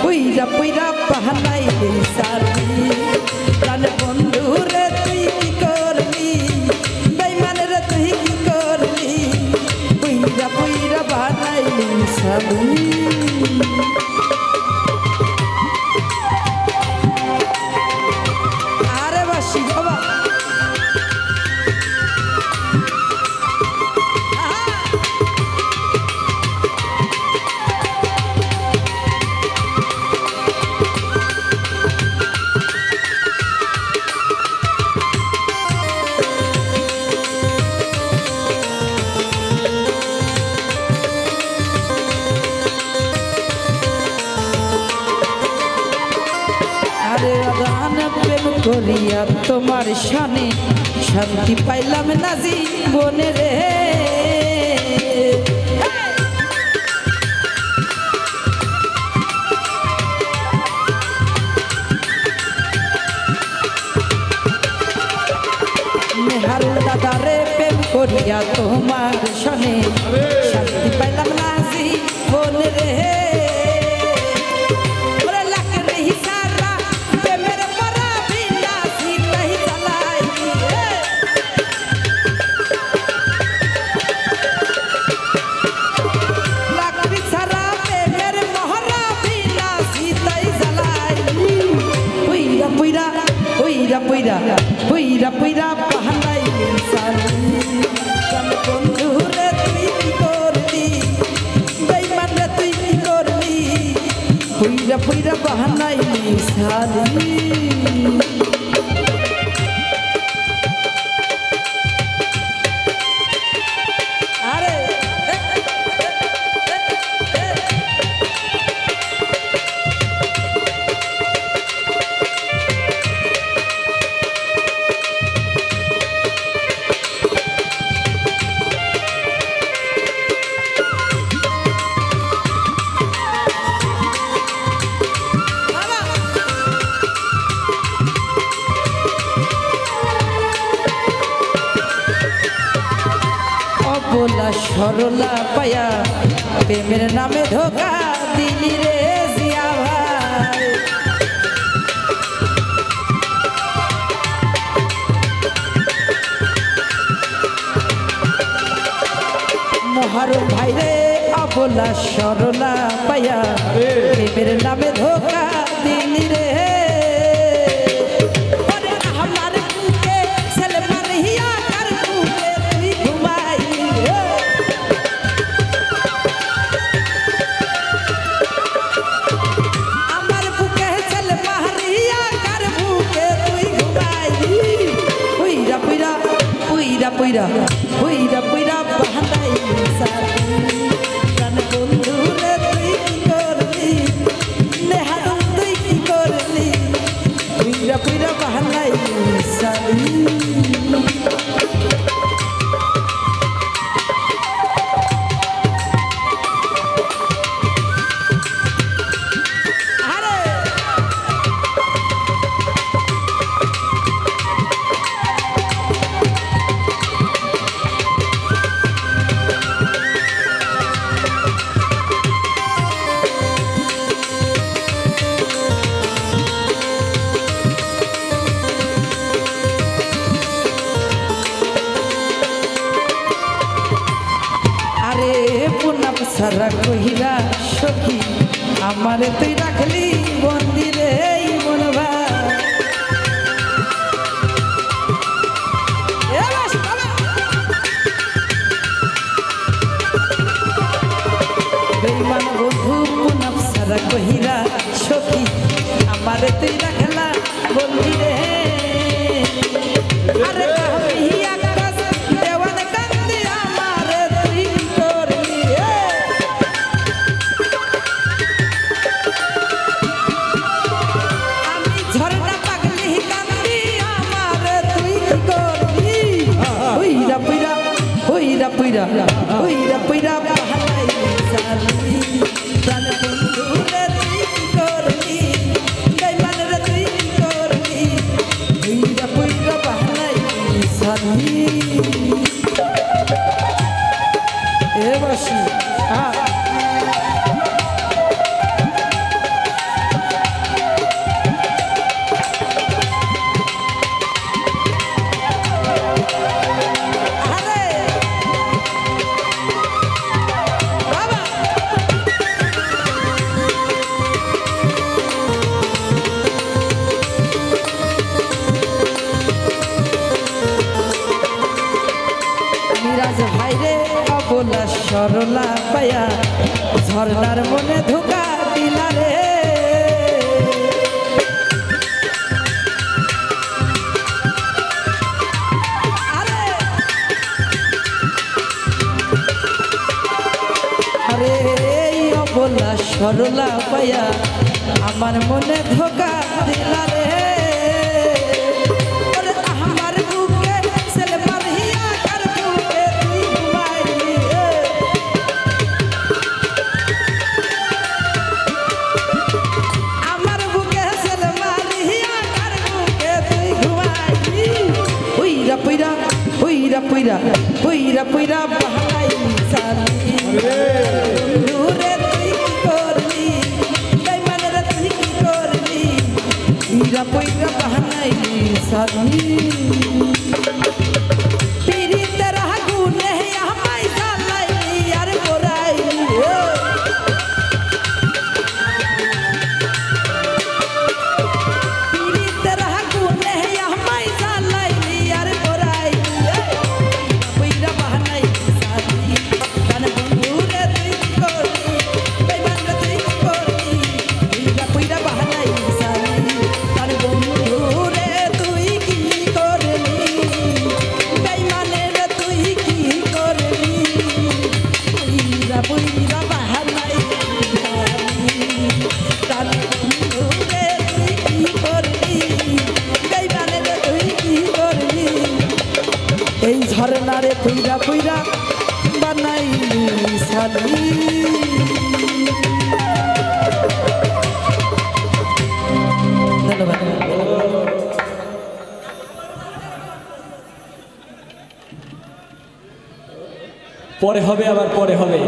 পুইরা পুইরা পাহানাইলি সালি প্রাণ বন্ধু রে তুই কি করলি বেঈমান রে তুই কি করলি পুইরা পুইরা বানাইলি সালি আরে বাসি বাবা করিয়া তোমার শানে শান্তি পাইলাম না জীবনে রে নেহারুল দাদা রে প্রেম করিয়া তোমার শানে শান্তি পাইলাম না জীবনে রে পুইরা পুইরা পুইরা পাহানাইলি সালি প্রাণ বন্ধু রে তুই কি করলি বেঈমান রে তুই কি করলি পুইরা পুইরা পাহানাইলি সালি बोला सरला पाया प्रेमेर नामे धोखा दिली रे जिया भाई मोहरुम भाई रे बोला सरला पाया प्रेमेर नामे धोखा दिली रे পুইরা পুইরা পুইরা পাহানাইলি সালি প্রাণ বন্ধু রে তুই কি করলি নেহারুল তুই কি করলি পুইরা পুইরা পাহানাইলি সালি सारा कहिरा सखी हमारे तुई रखली बंदी रे मनवा बेईमान बंधु पुनम सारा कहिरा सखी हमारे तुई रखला बंदी रे अरे পুইরা পুইরা পুইরা পাহানাইলি সালি প্রাণ বন্ধু রে তুই কি করলি বেঈমান রে তুই কি করলি পুইরা পুইরা পাহানাইলি সালি এ বাসি ঝর্ণার মনে ধোকা দিলা রে আরে অবলা সরলা পায়া আমার মনে ধোকা দিলা রে পুইরা পুইরা পুইরা বাহাই সালি নুরে তুই কি করলি বেঈমানরা তুই কি করলি পুইরা পুইরা বাহাই সালি পীরিতের আগুনে আমায় জ্বালাইলি আর পোড়াইলি পীরিতের আগুনে আমায় জ্বালাইলি আর এই ঝরনারে পুইরা পুইরা বানাইলি সালি ধন্যবাদ পরে হবে আবার পরে হবে।